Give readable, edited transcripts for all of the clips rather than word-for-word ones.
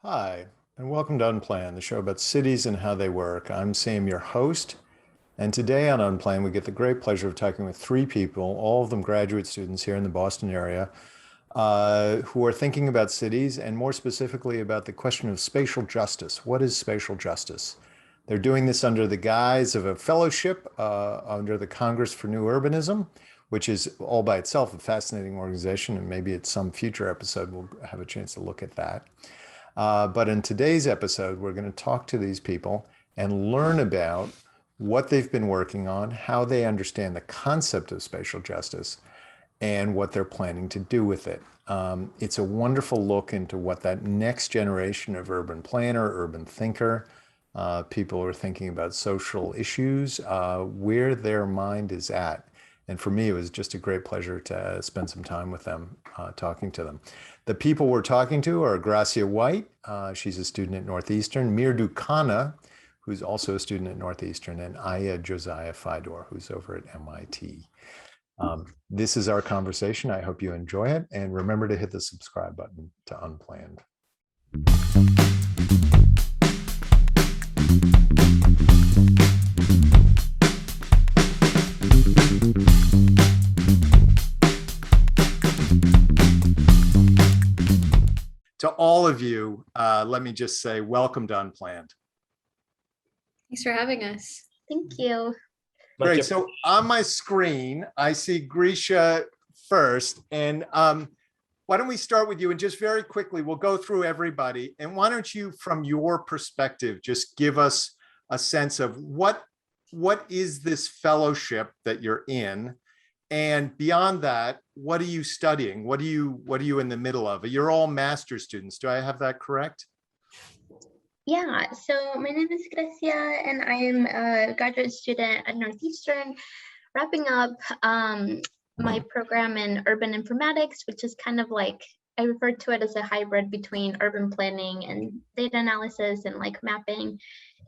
Hi, and welcome to Unplanned, the show about cities and how they work. I'm Sam, your host, and today on Unplanned, we get the great pleasure of talking with three people, all of them graduate students here in the Boston area, who are thinking about cities and more specifically about the question of spatial justice. What is spatial justice? They're doing this under the guise of a fellowship under the Congress for New Urbanism, which is all by itself a fascinating organization, and maybe at some future episode we'll have a chance to look at that. But in today's episode, we're going to talk to these people and learn about what they've been working on, how they understand the concept of spatial justice, and what they're planning to do with it. It's a wonderful look into what that next generation of urban planner, urban thinker, people who are thinking about social issues, where their mind is at. And for me, it was just a great pleasure to spend some time with them, talking to them. The people we're talking to are Grecia White. She's a student at Northeastern. Mridhu Khanna, who's also a student at Northeastern, and Aiyah Josiah-Faeduwor, who's over at MIT. This is our conversation. I hope you enjoy it. And remember to hit the subscribe button to Unplanned. To all of you, let me just say welcome to Unplanned. Thanks for having us. Thank you. Great. So on my screen, I see Grecia first. And why don't we start with you? And just very quickly, we'll go through everybody. And why don't you, from your perspective, just give us a sense of what is this fellowship that you're in? And beyond that, what are you studying? What are you in the middle of? You're all master's students. Do I have that correct? Yeah, so my name is Grecia and I am a graduate student at Northeastern, wrapping up my program in urban informatics, which is kind of like, I refer to it as a hybrid between urban planning and data analysis and like mapping.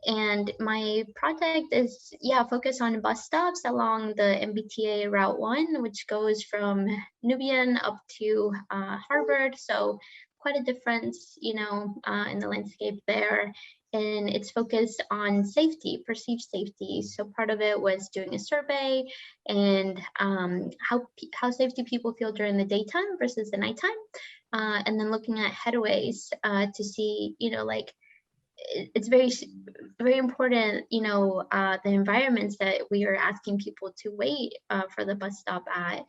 And my project is, focused on bus stops along the MBTA Route 1, which goes from Nubian up to Harvard. So quite a difference, in the landscape there. And it's focused on safety, perceived safety. So part of it was doing a survey and how safety people feel during the daytime versus the nighttime. And then looking at headways to see, it's very important, the environments that we are asking people to wait for the bus stop at.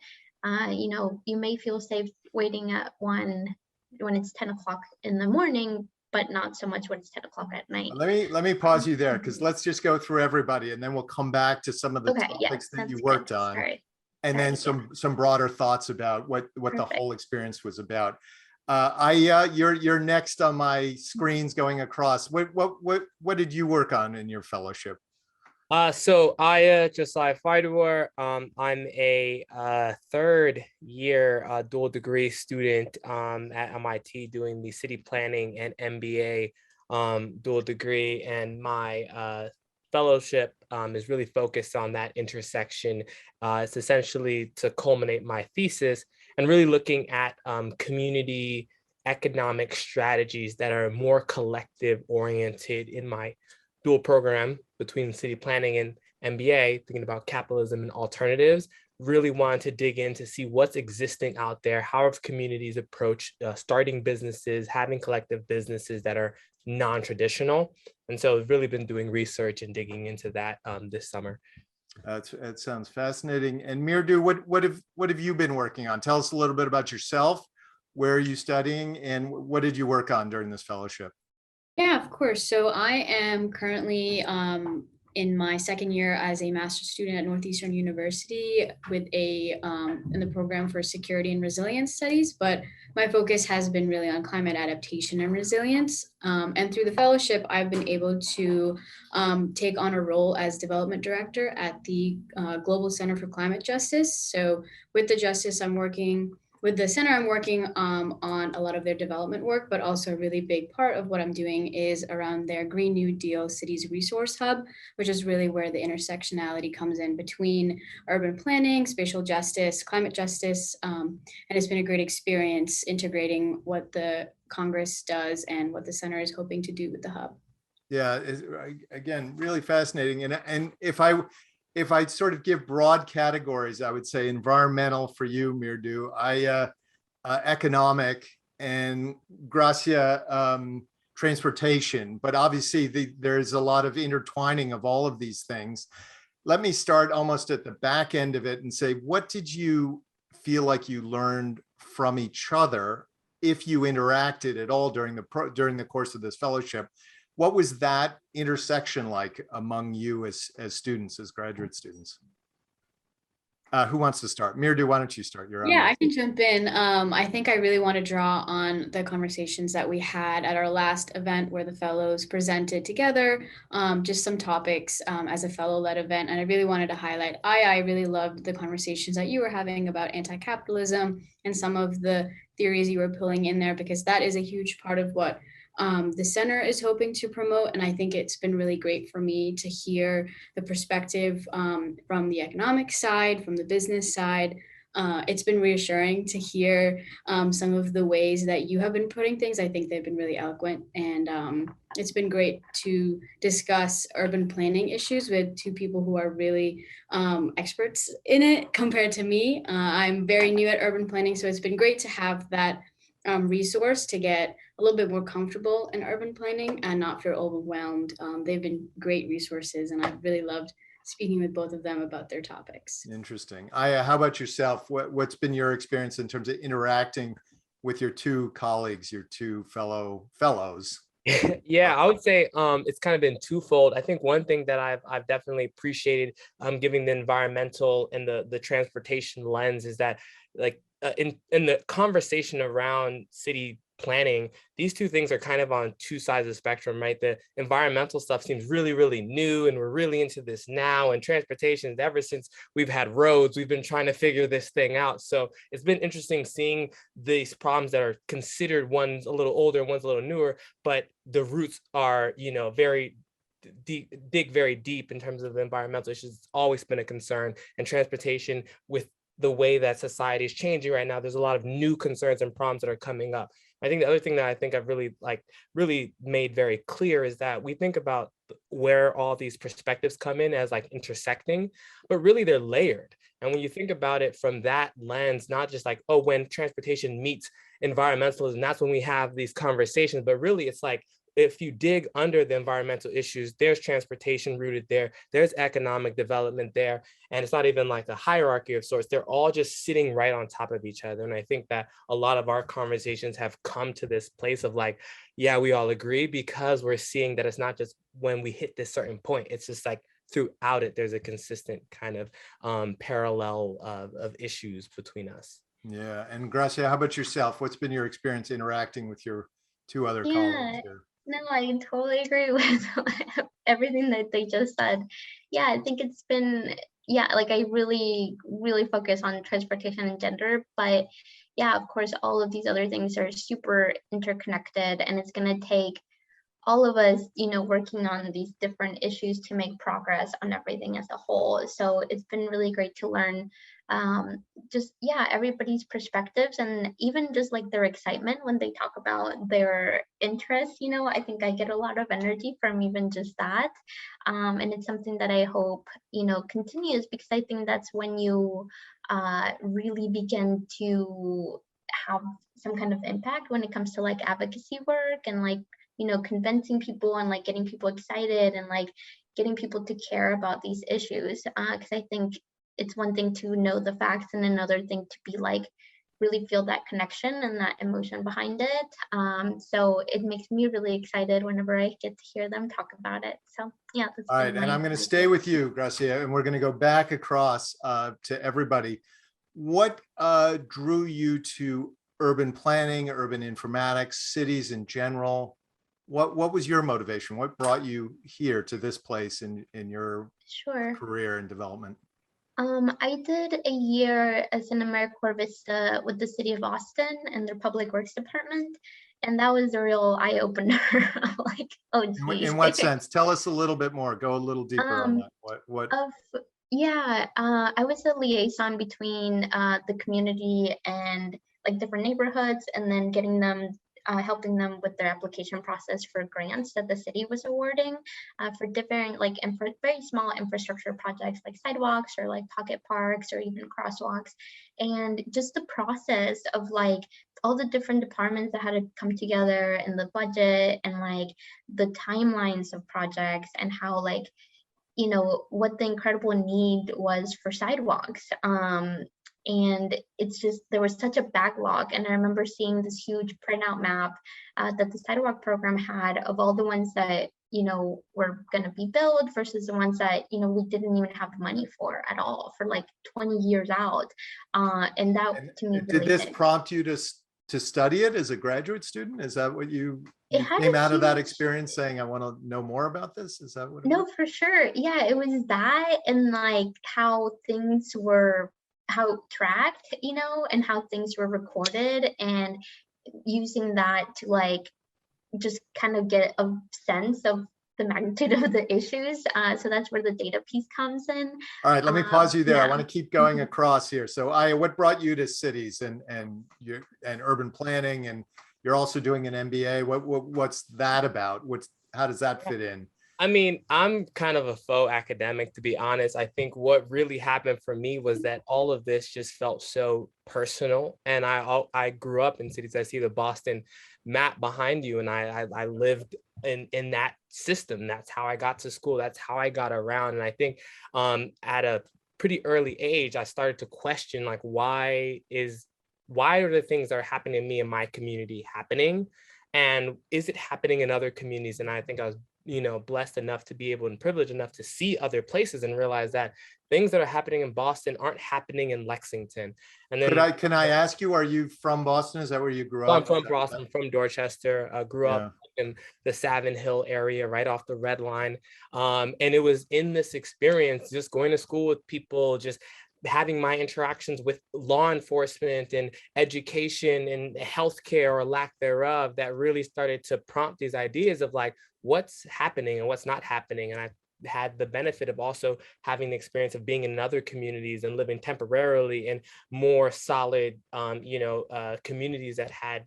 You may feel safe waiting at one when it's 10 o'clock in the morning, but not so much when it's 10 o'clock at night. Let me pause you there, because let's just go through everybody and then we'll come back to some of the topics that you worked on. And then some broader thoughts about what the whole experience was about. Aiyah, you're next on my screens going across. What did you work on in your fellowship? So Aiyah, Josiah-Faeduwor, I'm a third year dual degree student at MIT doing the city planning and MBA dual degree, and my fellowship is really focused on that intersection. It's essentially to culminate my thesis and really looking at community economic strategies that are more collective oriented in my dual program between city planning and MBA, thinking about capitalism and alternatives. Really wanted to dig in to see what's existing out there. How have communities approached starting businesses, having collective businesses that are non-traditional? And so I've really been doing research and digging into that this summer. That sounds fascinating. And Mridhu, what have you been working on? Tell us a little bit about yourself. Where are you studying, and what did you work on during this fellowship? Yeah, of course. So I am currently in my second year as a master's student at Northeastern University with in the program for security and resilience studies, but my focus has been really on climate adaptation and resilience. And through the fellowship, I've been able to take on a role as development director at the Global Center for Climate Justice. So with the Justice, I'm working with the center, I'm working on a lot of their development work, but also a really big part of what I'm doing is around their Green New Deal Cities Resource Hub, which is really where the intersectionality comes in between urban planning, spatial justice, climate justice. And it's been a great experience integrating what the Congress does and what the center is hoping to do with the hub. Yeah, again, really fascinating. And if I sort of give broad categories, I would say environmental for you, Mridhu, economic, and Gracia, transportation. But obviously there's a lot of intertwining of all of these things. Let me start almost at the back end of it and say, what did you feel like you learned from each other, if you interacted at all during the course of this fellowship? What was that intersection like among you as students, as graduate students? Who wants to start? Mridhu, why don't you start? You're on. Yeah, I can jump in. I think I really want to draw on the conversations that we had at our last event where the fellows presented together, just some topics as a fellow-led event. And I really wanted to highlight I really loved the conversations that you were having about anti-capitalism and some of the theories you were pulling in there, because that is a huge part of what the center is hoping to promote. And I think it's been really great for me to hear the perspective from the economic side, from the business side. It's been reassuring to hear some of the ways that you have been putting things. I think they've been really eloquent, and it's been great to discuss urban planning issues with two people who are really experts in it compared to me. I'm very new at urban planning, so it's been great to have that resource to get a little bit more comfortable in urban planning and not feel overwhelmed. They've been great resources, and I've really loved speaking with both of them about their topics. Interesting. Aiyah, how about yourself? What's been your experience in terms of interacting with your two colleagues, your two fellows? Yeah, I would say it's kind of been twofold. I think one thing that I've definitely appreciated giving the environmental and the transportation lens is that, like, in the conversation around city planning, these two things are kind of on two sides of the spectrum, right? The environmental stuff seems really, really new, and we're really into this now. And transportation, ever since we've had roads, we've been trying to figure this thing out. So it's been interesting seeing these problems that are considered, one's a little older and one's a little newer, but the roots are, very deep, dig very deep in terms of the environmental issues. It's always been a concern, and transportation, with the way that society is changing right now, there's a lot of new concerns and problems that are coming up. I think the other thing that I think I've really made very clear is that we think about where all these perspectives come in as like intersecting, but really they're layered. And when you think about it from that lens, not just like, oh, when transportation meets environmentalism, that's when we have these conversations, but really it's like, if you dig under the environmental issues, there's transportation rooted there, there's economic development there, and it's not even like a hierarchy of sorts. They're all just sitting right on top of each other. And I think that a lot of our conversations have come to this place of like, yeah, we all agree, because we're seeing that it's not just when we hit this certain point, it's just like throughout it, there's a consistent kind of parallel of issues between us. Yeah. And Gracia, how about yourself? What's been your experience interacting with your two other colleagues here? No, I totally agree with everything that they just said. Yeah, I think it's been, like I really, really focus on transportation and gender, but yeah, of course, all of these other things are super interconnected, and it's going to take all of us, working on these different issues to make progress on everything as a whole. So it's been really great to learn everybody's perspectives, and even just like their excitement when they talk about their interests. I think I get a lot of energy from even just that. And it's something that I hope, continues, because I think that's when you really begin to have some kind of impact when it comes to like advocacy work and like, convincing people and like getting people excited and like getting people to care about these issues. Because I think it's one thing to know the facts and another thing to be like really feel that connection and that emotion behind it. So it makes me really excited whenever I get to hear them talk about it. So yeah. All right, and I'm going to stay with you, Gracia, and we're going to go back across to everybody. What drew you to urban planning, urban informatics, cities in general? What was your motivation? What brought you here to this place in your career and development? I did a year as an AmeriCorps Vista with the city of Austin and their public works department. And that was a real eye opener. Like, oh, In geez. what sense? Tell us a little bit more. Go a little deeper on that. What? Of Yeah, I was a liaison between the community and like different neighborhoods, and then getting them, helping them with their application process for grants that the city was awarding for different like very small infrastructure projects like sidewalks or like pocket parks or even crosswalks, and just the process of like all the different departments that had to come together and the budget and like the timelines of projects and how like what the incredible need was for sidewalks. And it's just, there was such a backlog. And I remember seeing this huge printout map that the sidewalk program had of all the ones that, were going to be built versus the ones that, we didn't even have the money for at all for like 20 years out. And that to me Did really this hit. prompt you to study it as a graduate student? Is that what you had came a out of that huge- experience saying, I want to know more about this? Is that what it No, was? for sure. Yeah, it was that, and like how things were, how tracked, and how things were recorded, and using that to like just kind of get a sense of the magnitude of the issues. So that's where the data piece comes in. All right, let me pause you there. I Yeah. want to keep going Mhm. across here. So Aiyah, what brought you to cities and urban planning, and you're also doing an MBA? What's that about? How does that fit in? I mean, I'm kind of a faux academic, to be honest. I think what really happened for me was that all of this just felt so personal. And I grew up in cities. I see the Boston map behind you, and I lived in that system. That's how I got to school. That's how I got around. And I think at a pretty early age, I started to question like, why are the things that are happening to me in my community happening? And is it happening in other communities? And I think I was blessed enough to be able and privileged enough to see other places and realize that things that are happening in Boston aren't happening in Lexington. And then Can I ask you, are you from Boston? Is that where you grew I'm up? from Boston, from Dorchester, grew Yeah. up in the Savin Hill area, right off the Red Line. And it was in this experience, just going to school with people, just having my interactions with law enforcement and education and healthcare or lack thereof, that really started to prompt these ideas of like, what's happening and what's not happening. And I had the benefit of also having the experience of being in other communities and living temporarily in more solid, communities that had,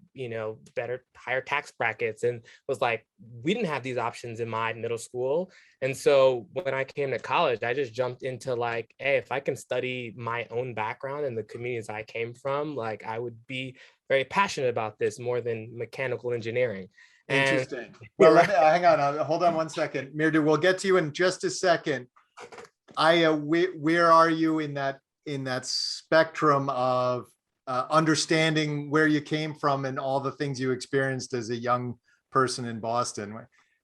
better, higher tax brackets, and was like, we didn't have these options in my middle school. And so when I came to college, I just jumped into like, hey, if I can study my own background and the communities I came from, like I would be very passionate about this more than mechanical engineering. And Interesting. Well, hang on. Hold on one second. Mridhu, we'll get to you in just a second. Where are you in that spectrum of understanding where you came from and all the things you experienced as a young person in Boston?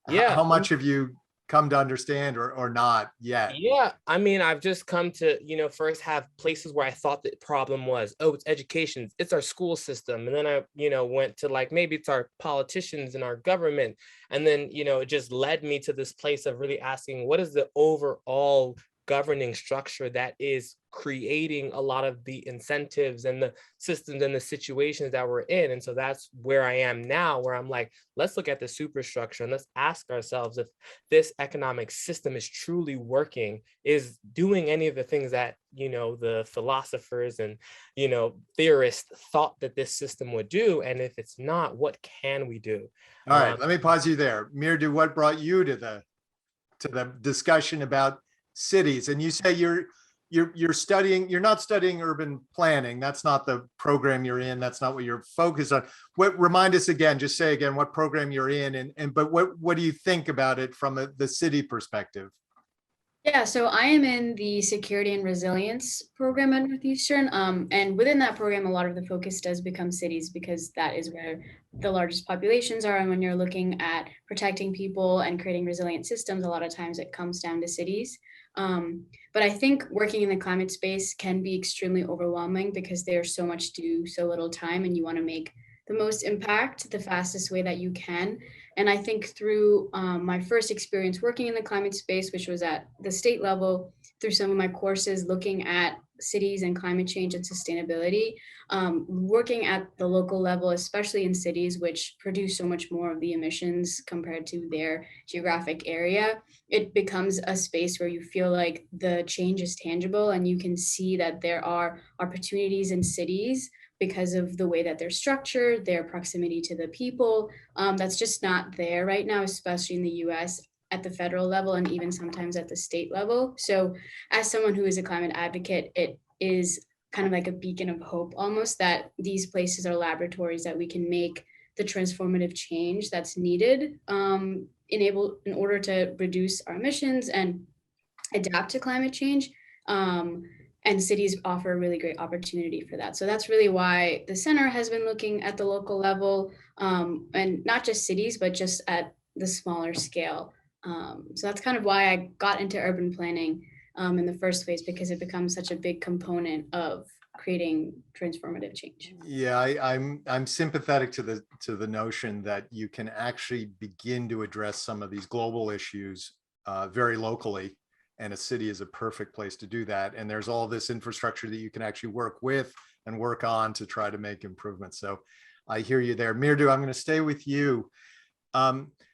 Yeah. How much have you come to understand or not yet? Yeah, I mean, I've just come to, first have places where I thought the problem was, oh, it's education, it's our school system. And then I, went to like, maybe it's our politicians and our government. And then, it just led me to this place of really asking, what is the overall governing structure that is creating a lot of the incentives and the systems and the situations that we're in? And so that's where I am now, where I'm like, let's look at the superstructure and let's ask ourselves if this economic system is truly working, is doing any of the things that, the philosophers and, theorists thought that this system would do. And if it's not, what can we do? All right, let me pause you there. Mridhu, what brought you to the discussion about cities? And you say you're studying, you're not studying urban planning. That's not the program you're in. That's not what you're focused on. Remind us again, just say again what program you're in, but what do you think about it from the city perspective? Yeah, so I am in the Security and Resilience program at Northeastern. And within that program, a lot of the focus does become cities because that is where the largest populations are. And when you're looking at protecting people and creating resilient systems, a lot of times it comes down to cities. But I think working in the climate space can be extremely overwhelming because there's so much to do, so little time, and you want to make the most impact the fastest way that you can. And I think through my first experience working in the climate space, which was at the state level, through some of my courses looking at cities and climate change and sustainability, working at the local level, especially in cities which produce so much more of the emissions compared to their geographic area, it becomes a space where you feel like the change is tangible and you can see that there are opportunities in cities because of the way that they're structured, their proximity to the people. That's just not there right now, especially in the US at the federal level and even sometimes at the state level. So as someone who is a climate advocate, it is kind of like a beacon of hope almost that these places are laboratories that we can make the transformative change that's needed in order to reduce our emissions and adapt to climate change. And cities offer a really great opportunity for that. So that's really why the center has been looking at the local level, and not just cities, but just at the smaller scale. So that's kind of why I got into urban planning in the first place, because it becomes such a big component of creating transformative change. Yeah, I'm sympathetic to the notion that you can actually begin to address some of these global issues very locally, and a city is a perfect place to do that. And there's all this infrastructure that you can actually work with and work on to try to make improvements. So I hear you there. Mridhu, I'm going to stay with you.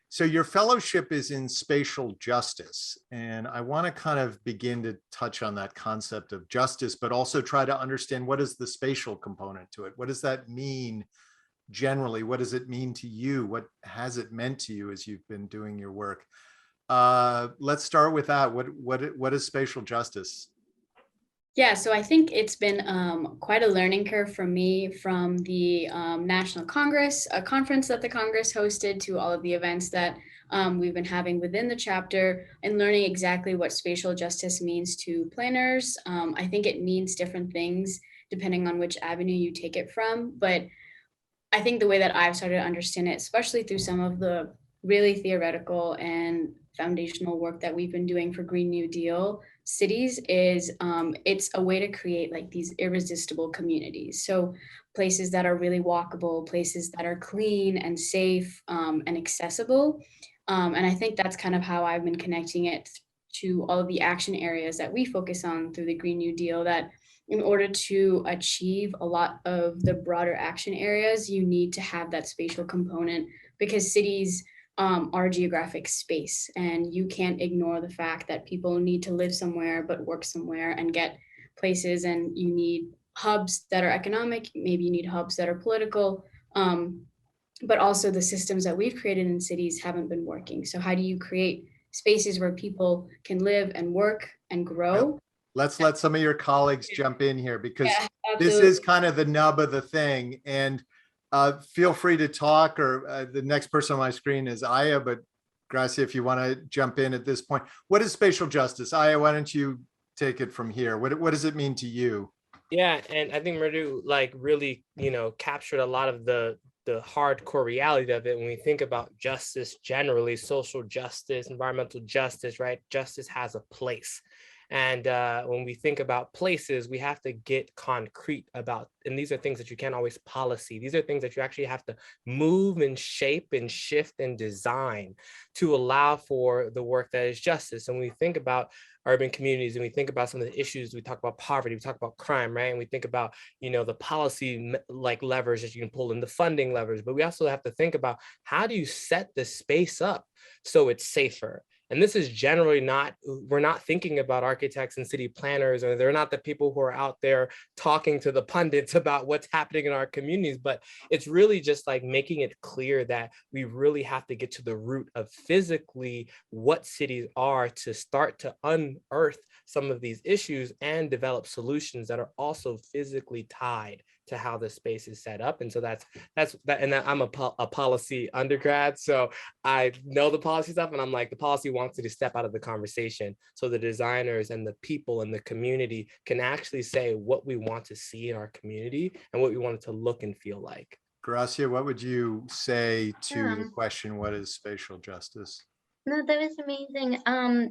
So your fellowship is in spatial justice, and I want to kind of begin to touch on that concept of justice, but also try to understand what is the spatial component to it. What does that mean generally? What does it mean to you? What has it meant to you as you've been doing your work? Let's start with that. What is spatial justice? Yeah, so I think it's been quite a learning curve for me from the National Congress, a conference that the Congress hosted, to all of the events that we've been having within the chapter, and learning exactly what spatial justice means to planners. I think it means different things depending on which avenue you take it from. But I think the way that I've started to understand it, especially through some of the really theoretical and foundational work that we've been doing for Green New Deal cities, is it's a way to create like these irresistible communities. So places that are really walkable, places that are clean and safe and accessible. And I think that's kind of how I've been connecting it to all of the action areas that we focus on through the Green New Deal, that in order to achieve a lot of the broader action areas, you need to have that spatial component, because cities are geographic space, and you can't ignore the fact that people need to live somewhere but work somewhere and get places, and you need hubs that are economic, maybe you need hubs that are political, but also the systems that we've created in cities haven't been working. So how do you create spaces where people can live and work and grow? Let's let some of your colleagues jump in here, because Yeah, this is kind of the nub of the thing. And feel free to talk, or the next person on my screen is Aiyah, but Grecia, if you want to jump in at this point. What is spatial justice? Aiyah, why don't you take it from here? What does it mean to you? Yeah, and I think Mridhu like really, captured a lot of the hardcore reality of it. When we think about justice generally, social justice, environmental justice, right? Justice has a place. And when we think about places, we have to get concrete about, and these are things that you can't always policy. These are things that you actually have to move and shape and shift and design to allow for the work that is justice. And when we think about urban communities and we think about some of the issues, we talk about poverty, we talk about crime, right? And we think about, the policy like levers that you can pull in, the funding levers, but we also have to think about, how do you set the space up so it's safer? And this is generally we're not thinking about architects and city planners, or they're not the people who are out there talking to the pundits about what's happening in our communities, but it's really just like making it clear that we really have to get to the root of physically what cities are, to start to unearth some of these issues and develop solutions that are also physically tied to how the space is set up. And so that's that. And I'm a policy undergrad, so I know the policy stuff, and I'm like, the policy wants you to step out of the conversation so the designers and the people in the community can actually say what we want to see in our community and what we want it to look and feel like. Grecia, what would you say to the question, what is spatial justice? No, that was amazing.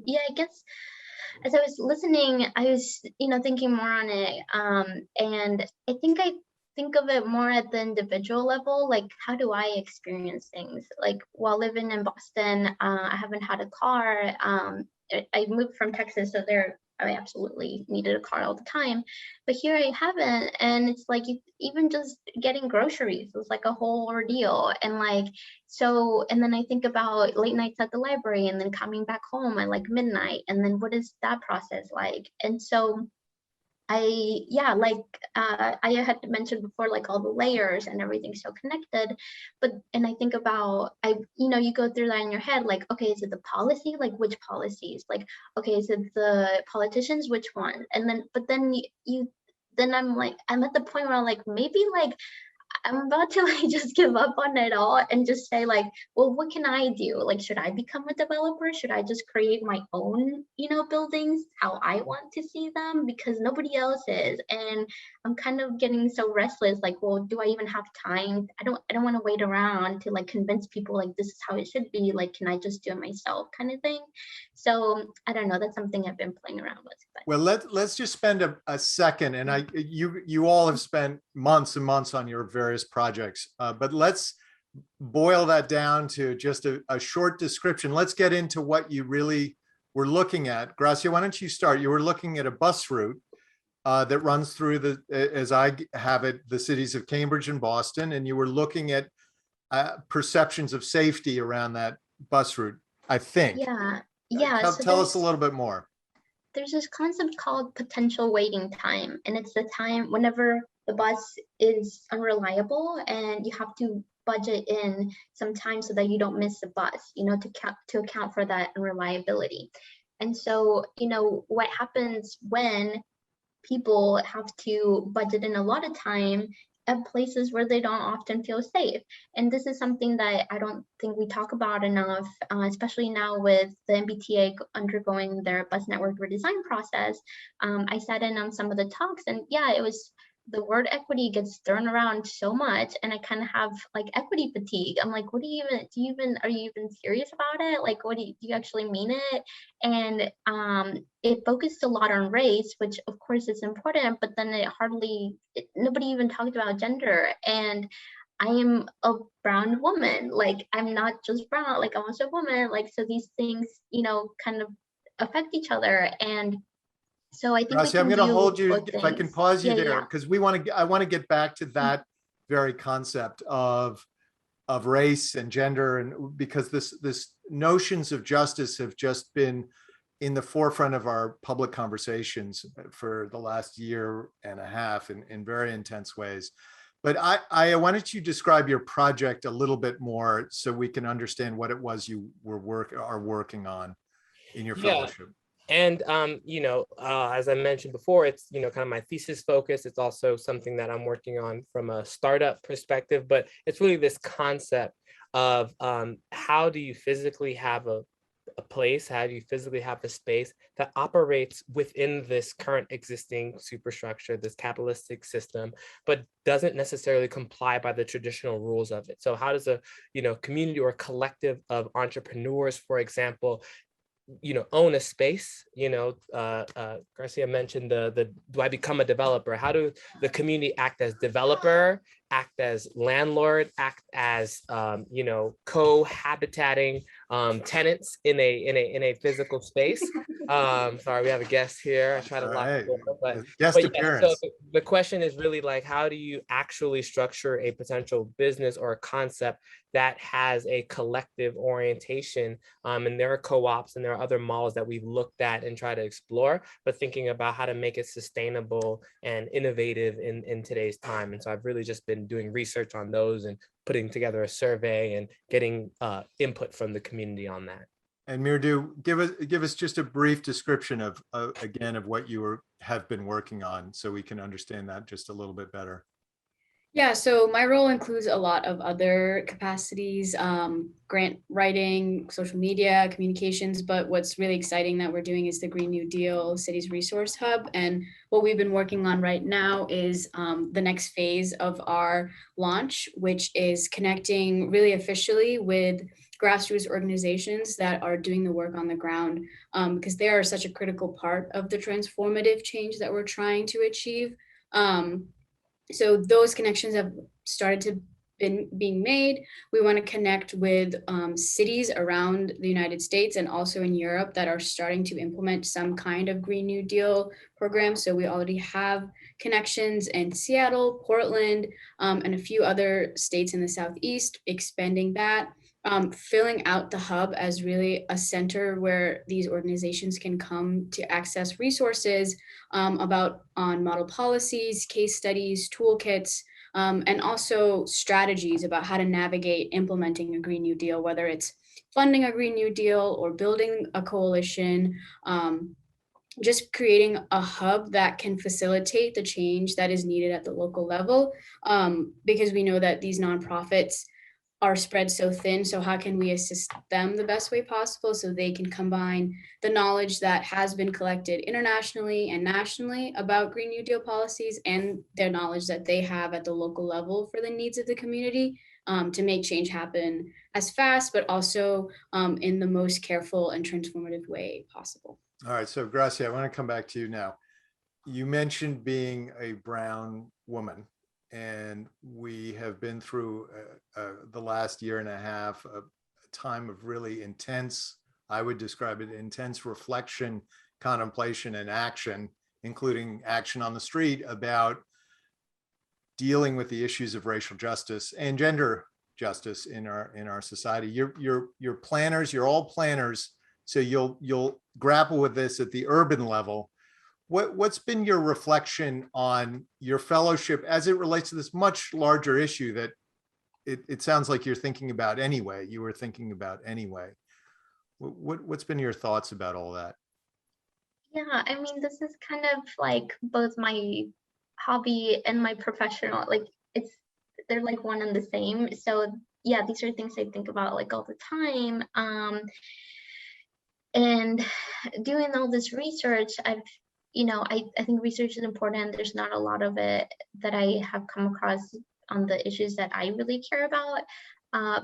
Yeah, I guess as I was listening, I was, thinking more on it. And I think I think of it more at the individual level, like how do I experience things? Like while living in Boston, I haven't had a car. I moved from Texas, so there I absolutely needed a car all the time. But here I haven't, and it's like even just getting groceries was like a whole ordeal. And like so, and then I think about late nights at the library, and then coming back home at like midnight, and then what is that process like? And so I had mentioned before, like all the layers and everything's so connected. And I think about, you go through that in your head, like, okay, is it the policy? Like which policies? Like, okay, is it the politicians? Which one? And then, but then then I'm like, I'm at the point where I'm like, maybe like, I'm about to like just give up on it all and just say like, well, what can I do? Like, should I become a developer? Should I just create my own, buildings how I want to see them because nobody else is? And I'm kind of getting so restless. Like, well, do I even have time? I don't want to wait around to like convince people like this is how it should be. Like, can I just do it myself, kind of thing? So I don't know. That's something I've been playing around with. But. Well, let's just spend a second, and you all have spent months and months on your various projects, but let's boil that down to just a short description. Let's get into what you really were looking at. Gracia, why don't you start? You were looking at a bus route that runs through as I have it, the cities of Cambridge and Boston, and you were looking at perceptions of safety around that bus route, I think. Yeah. Tell us a little bit more. There's this concept called potential waiting time, and it's the time whenever the bus is unreliable and you have to budget in some time so that you don't miss the bus, to account for that unreliability. And so, what happens when people have to budget in a lot of time at places where they don't often feel safe. And this is something that I don't think we talk about enough, especially now with the MBTA undergoing their bus network redesign process. I sat in on some of the talks, and it was, the word equity gets thrown around so much, and I kind of have like equity fatigue. I'm like, what are you even serious about it? Like, what do you actually mean it? And it focused a lot on race, which of course is important, but then nobody even talked about gender. And I am a brown woman, like I'm not just brown, like I'm also a woman, like, so these things, kind of affect each other. And so I think Gracia, I'm going to hold you, if I can pause you there, because I want to get back to that very concept of race and gender, and because this notions of justice have just been in the forefront of our public conversations for the last year and a half in very intense ways. But I wanted you to describe your project a little bit more so we can understand what it was you are working on in your fellowship. And, as I mentioned before, it's, kind of my thesis focus. It's also something that I'm working on from a startup perspective, but it's really this concept of how do you physically have a place, how do you physically have a space that operates within this current existing superstructure, this capitalistic system, but doesn't necessarily comply by the traditional rules of it. So how does a, community or collective of entrepreneurs, for example, own a space? Garcia mentioned the do I become a developer? How do the community act as developer, act as landlord, act as cohabitating tenants in a physical space? Sorry, we have a guest here. I try to lock the door, but appearance. So the question is really like, how do you actually structure a potential business or a concept that has a collective orientation? And there are co-ops and there are other models that we've looked at and try to explore, but thinking about how to make it sustainable and innovative in today's time. And so I've really just been doing research on those and putting together a survey and getting input from the community on that. And Mridhu, give us just a brief description of what you have been working on, so we can understand that just a little bit better. Yeah, so my role includes a lot of other capacities, grant writing, social media, communications, but what's really exciting that we're doing is the Green New Deal Cities Resource Hub. And what we've been working on right now is the next phase of our launch, which is connecting really officially with grassroots organizations that are doing the work on the ground, because they are such a critical part of the transformative change that we're trying to achieve. So those connections have started to being made. We want to connect with cities around the United States and also in Europe that are starting to implement some kind of Green New Deal program. So we already have connections in Seattle, Portland, and a few other states in the Southeast, expanding that. Filling out the hub as really a center where these organizations can come to access resources about on model policies, case studies, toolkits, and also strategies about how to navigate implementing a Green New Deal, whether it's funding a Green New Deal or building a coalition, just creating a hub that can facilitate the change that is needed at the local level, because we know that these nonprofits are spread so thin. So how can we assist them the best way possible so they can combine the knowledge that has been collected internationally and nationally about Green New Deal policies and their knowledge that they have at the local level for the needs of the community, to make change happen as fast, but also in the most careful and transformative way possible. All right, so Gracia, I want to come back to you now. You mentioned being a brown woman, and we have been through the last year and a half, a time of really intense, I would describe it, intense reflection, contemplation, and action, including action on the street about dealing with the issues of racial justice and gender justice in our society. You're planners, you're all planners, so you'll grapple with this at the urban level. What's been your reflection on your fellowship as it relates to this much larger issue that it sounds like you're thinking about anyway, you were thinking about anyway? What's been your thoughts about all that? Yeah, I mean, this is kind of like both my hobby and my professional, like they're like one and the same. So yeah, these are things I think about like all the time. And doing all this research, I think research is important. There's not a lot of it that I have come across on the issues that I really care about.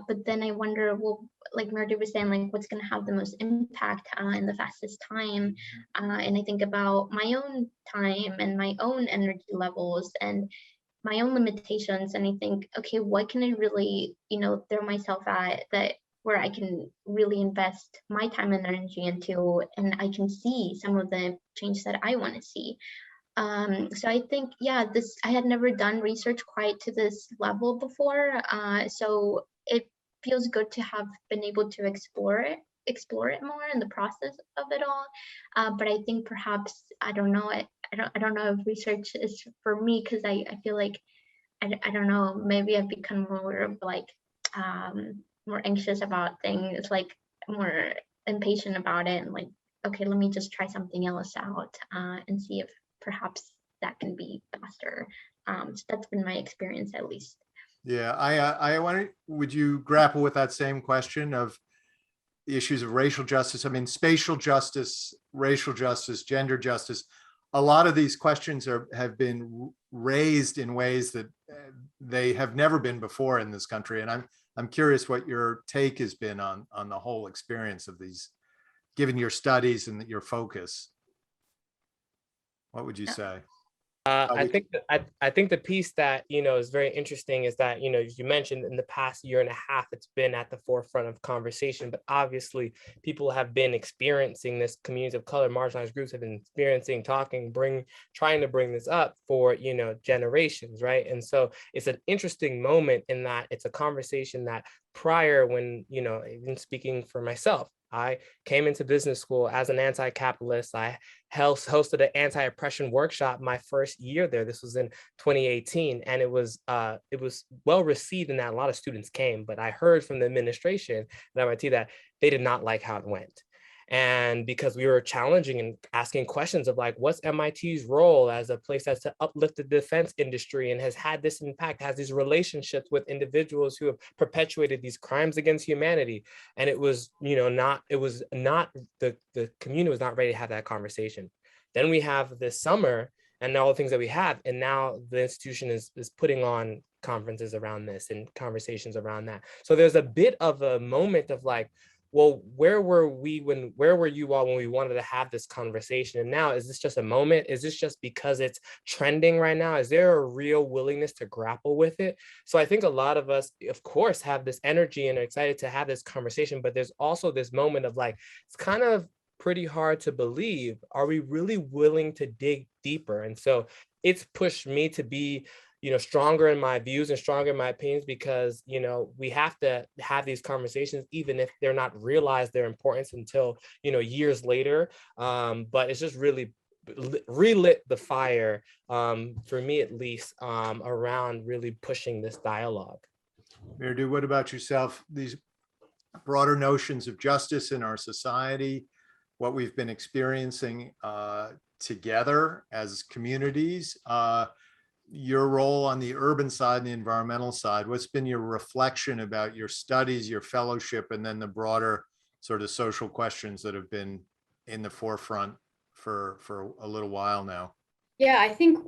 But then I wonder, well, like Mridhu was saying, like what's going to have the most impact in the fastest time? And I think about my own time and my own energy levels and my own limitations. And I think, okay, what can I really, throw myself at that where I can really invest my time and energy into, and I can see some of the change that I want to see. So I think, yeah, I had never done research quite to this level before. So it feels good to have been able to explore it more in the process of it all. But I think perhaps, I don't know, I don't know if research is for me, because I feel like, I don't know, maybe I've become more like, more anxious about things, like more impatient about it, and like, okay, let me just try something else out and see if perhaps that can be faster. So that's been my experience, at least. Yeah, I wonder, would you grapple with that same question of the issues of racial justice? I mean, spatial justice, racial justice, gender justice. A lot of these questions have been raised in ways that they have never been before in this country, and I'm curious what your take has been on the whole experience of these, given your studies and your focus. What would you say? I think the piece that is very interesting is that as you mentioned, in the past year and a half, it's been at the forefront of conversation. But obviously, people have been experiencing this. Communities of color, marginalized groups have been experiencing, talking, trying to bring this up for generations, right? And so it's an interesting moment in that it's a conversation that prior, when even speaking for myself, I came into business school as an anti-capitalist. I hosted an anti-oppression workshop my first year there. This was in 2018, and it was well received in that a lot of students came. But I heard from the administration at MIT that they did not like how it went. And because we were challenging and asking questions of like, what's MIT's role as a place that's to uplift the defense industry and has had this impact, has these relationships with individuals who have perpetuated these crimes against humanity. And it was, the community was not ready to have that conversation. Then we have this summer and all the things that we have. And now the institution is putting on conferences around this and conversations around that. So there's a bit of a moment of like, well, where were you all when we wanted to have this conversation? And now, is this just a moment? Is this just because it's trending right now? Is there a real willingness to grapple with it? So I think a lot of us, of course, have this energy and are excited to have this conversation, but there's also this moment of like, it's kind of pretty hard to believe. Are we really willing to dig deeper? And so it's pushed me to be, stronger in my views and stronger in my opinions, because, we have to have these conversations, even if they're not realized their importance until, years later. But it's just really relit the fire, for me at least, around really pushing this dialogue. Mridhu, what about yourself? These broader notions of justice in our society, what we've been experiencing together as communities, your role on the urban side and the environmental side, what's been your reflection about your studies, your fellowship, and then the broader sort of social questions that have been in the forefront for a little while now? Yeah, I think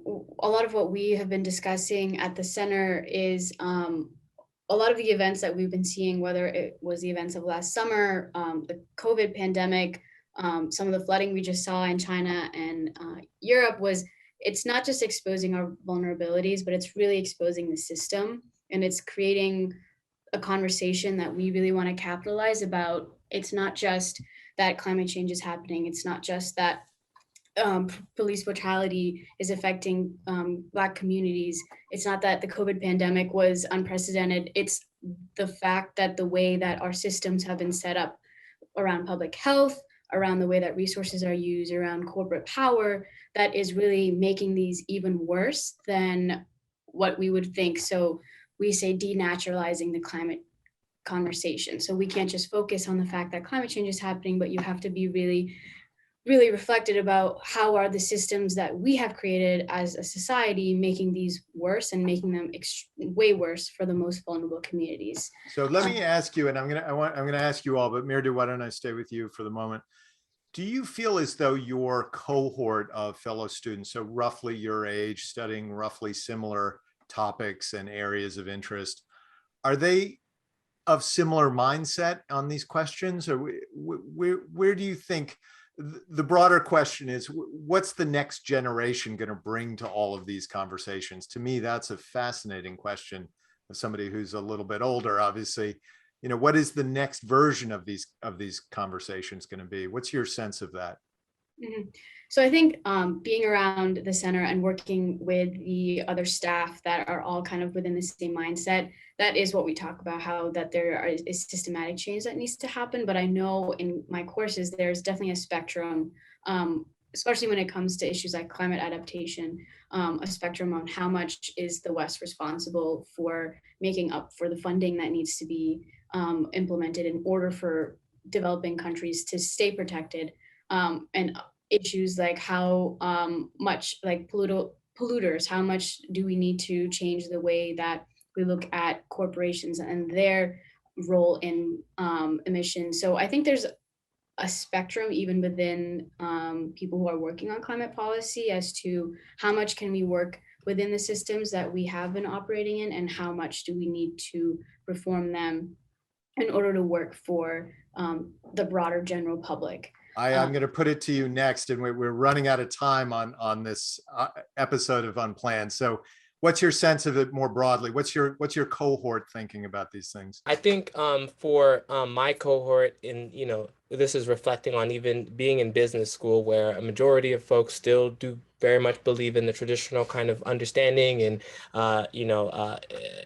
a lot of what we have been discussing at the center is a lot of the events that we've been seeing, whether it was the events of last summer, the COVID pandemic, some of the flooding we just saw in China and Europe, it's not just exposing our vulnerabilities, but it's really exposing the system, and it's creating a conversation that we really want to capitalize about. It's not just that climate change is happening. It's not just that police brutality is affecting Black communities. It's not that the COVID pandemic was unprecedented. It's the fact that the way that our systems have been set up around public health, around the way that resources are used, around corporate power, that is really making these even worse than what we would think. So we say denaturalizing the climate conversation. So we can't just focus on the fact that climate change is happening, but you have to be really reflected about how are the systems that we have created as a society making these worse and making them way worse for the most vulnerable communities. So let me ask you, and I'm gonna ask you all, but Mridhu, why don't I stay with you for the moment? Do you feel as though your cohort of fellow students, so roughly your age, studying roughly similar topics and areas of interest, are they of similar mindset on these questions? Or where do you think the broader question is, what's the next generation going to bring to all of these conversations? To me, that's a fascinating question. As somebody who's a little bit older, obviously, what is the next version of these conversations going to be? What's your sense of that? Mm-hmm. So I think being around the center and working with the other staff that are all kind of within the same mindset, that is what we talk about, how that there is systematic change that needs to happen. But I know in my courses, there's definitely a spectrum, especially when it comes to issues like climate adaptation, a spectrum on how much is the West responsible for making up for the funding that needs to be implemented in order for developing countries to stay protected, and issues like how much like polluters, how much do we need to change the way that we look at corporations and their role in emissions. So I think there's a spectrum even within people who are working on climate policy as to how much can we work within the systems that we have been operating in, and how much do we need to reform them in order to work for the broader general public. I'm going to put it to you next, and we're running out of time on this episode of Unplanned. So what's your sense of it more broadly? What's your cohort thinking about these things? I think for my cohort, this is reflecting on even being in business school, where a majority of folks still do very much believe in the traditional kind of understanding and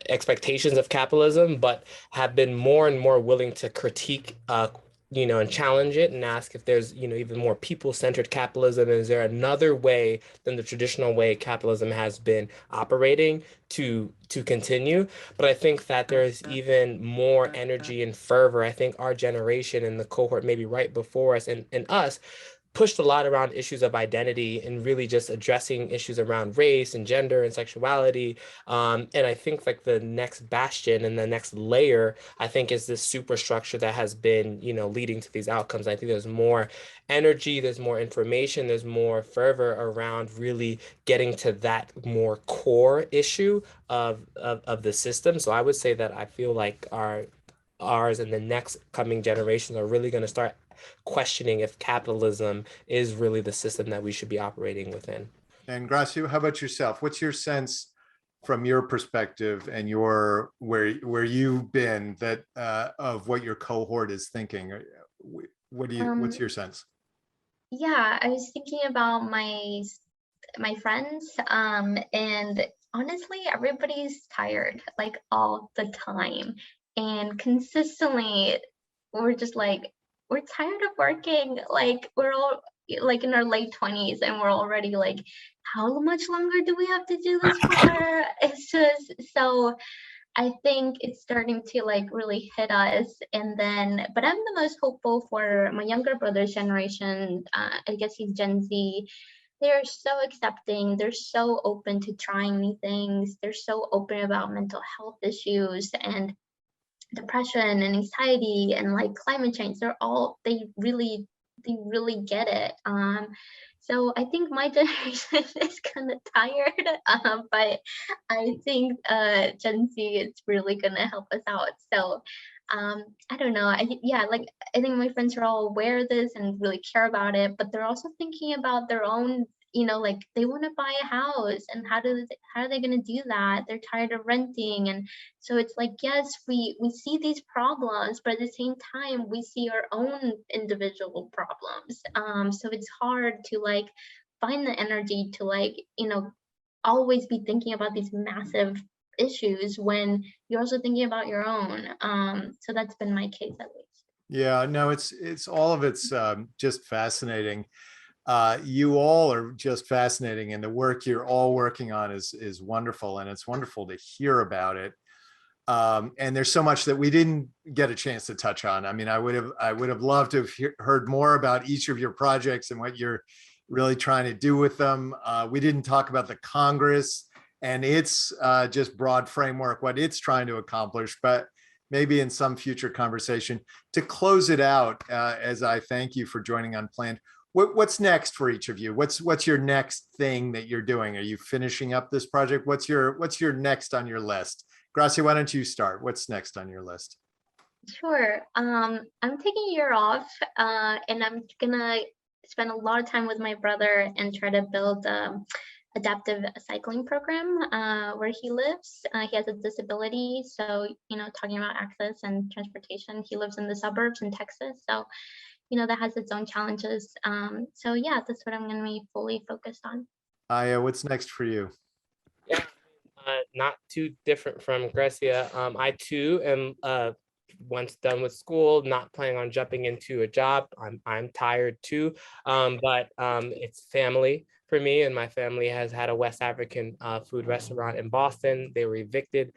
expectations of capitalism, but have been more and more willing to critique and challenge it and ask if there's, even more people-centered capitalism. Is there another way than the traditional way capitalism has been operating to continue? But I think that there's even more energy and fervor. I think our generation and the cohort maybe right before us and us pushed a lot around issues of identity and really just addressing issues around race and gender and sexuality. And I think like the next bastion and the next layer, I think, is this superstructure that has been, leading to these outcomes. I think there's more energy, there's more information, there's more fervor around really getting to that more core issue of the system. So I would say that I feel like our ours and the next coming generations are really going to start questioning if capitalism is really the system that we should be operating within. And Gracia, how about yourself? What's your sense from your perspective and your where you've been that of what your cohort is thinking? What do you what's your sense? Yeah, I was thinking about my friends, and honestly, everybody's tired like all the time, and consistently we're just like, we're tired of working. Like we're all like in our late 20s and we're already like, how much longer do we have to do this for? It's just so, I think it's starting to like really hit us. And then, but I'm the most hopeful for my younger brother's generation. I guess he's Gen Z. They're so accepting. They're so open to trying new things. They're so open about mental health issues and depression and anxiety and like climate change. They really get it. So I think my generation is kind of tired, but I think Gen Z is really gonna help us out. So I don't know. I think my friends are all aware of this and really care about it, but they're also thinking about their own, like they want to buy a house, and how are they going to do that? They're tired of renting. And so it's like, yes, we see these problems, but at the same time we see our own individual problems. So it's hard to like find the energy to like, always be thinking about these massive issues when you're also thinking about your own. So that's been my case at least. Yeah, no, it's all of it's just fascinating. You all are just fascinating, and the work you're all working on is wonderful, and it's wonderful to hear about it. And there's so much that we didn't get a chance to touch on. I mean, I would have loved to have heard more about each of your projects and what you're really trying to do with them. We didn't talk about the Congress and its just broad framework, what it's trying to accomplish, but maybe in some future conversation. To close it out, as I thank you for joining unPlanned, what's next for each of you? What's your next thing that you're doing? Are you finishing up this project? What's your next on your list? Gracia, why don't you start? What's next on your list? Sure. I'm taking a year off, and I'm gonna spend a lot of time with my brother and try to build adaptive cycling program where he lives. He has a disability, so talking about access and transportation, he lives in the suburbs in Texas, so that has its own challenges. So yeah, that's what I'm going to be fully focused on. Aiyah, what's next for you? Yeah, not too different from Grecia. I too am once done with school, not planning on jumping into a job. I'm tired too, but it's family for me, and my family has had a West African food restaurant in Boston. They were evicted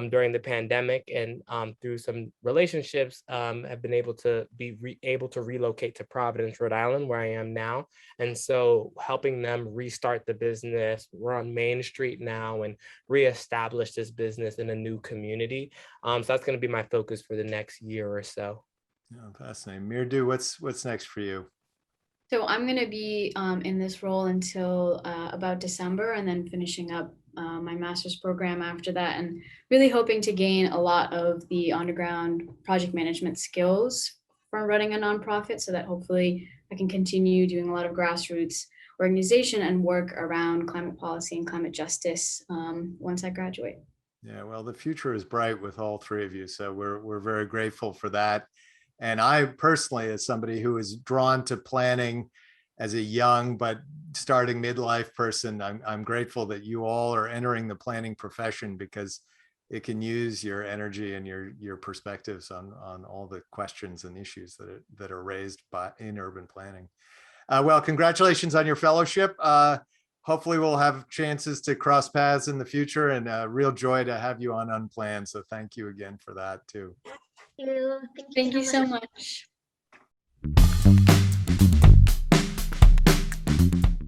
during the pandemic, and through some relationships, have been able to relocate to Providence, Rhode Island, where I am now. And so helping them restart the business. We're on Main Street now and reestablish this business in a new community. So that's going to be my focus for the next year or so. Oh, fascinating. Mridhu, what's next for you? So I'm going to be in this role until about December, and then finishing up my master's program after that, and really hoping to gain a lot of the underground project management skills from running a nonprofit, so that hopefully I can continue doing a lot of grassroots organization and work around climate policy and climate justice once I graduate. Yeah, well, the future is bright with all three of you, so we're very grateful for that. And I personally, as somebody who is drawn to planning as a young but starting midlife person, I'm grateful that you all are entering the planning profession, because it can use your energy and your perspectives on all the questions and issues that are raised in urban planning. Well, congratulations on your fellowship. Hopefully we'll have chances to cross paths in the future, and a real joy to have you on unPlanned. So thank you again for that too. Thank you. Thank you so much.